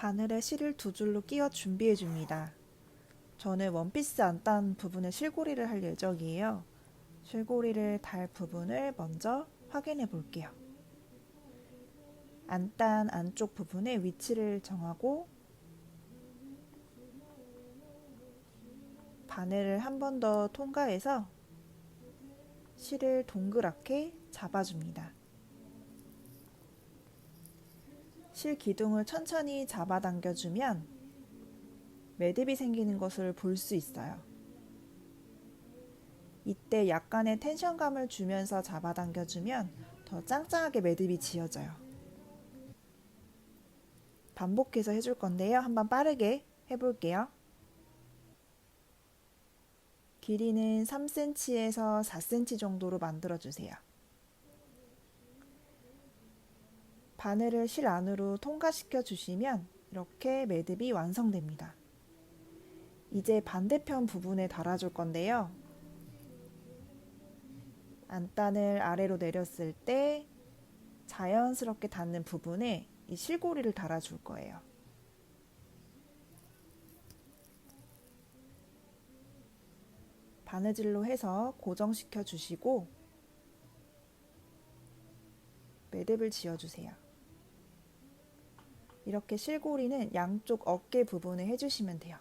바늘에 실을 두 줄로 끼워 준비해 줍니다. 저는 원피스 안단 부분에 실고리를 할 예정이에요. 실고리를 달 부분을 먼저 확인해 볼게요. 안단 안쪽 부분에 위치를 정하고 바늘을 한 번 더 통과해서 실을 동그랗게 잡아줍니다. 실 기둥을 천천히 잡아당겨주면 매듭이 생기는 것을 볼 수 있어요. 이때 약간의 텐션감을 주면서 잡아당겨주면 더 짱짱하게 매듭이 지어져요. 반복해서 해줄 건데요. 한번 빠르게 해볼게요. 길이는 3cm에서 4cm 정도로 만들어주세요. 바늘을 실 안으로 통과시켜 주시면 이렇게 매듭이 완성됩니다. 이제 반대편 부분에 달아줄 건데요. 안단을 아래로 내렸을 때 자연스럽게 닿는 부분에 이 실고리를 달아줄 거예요. 바느질로 해서 고정시켜 주시고 매듭을 지어주세요. 이렇게 실고리는 양쪽 어깨 부분에 해주시면 돼요.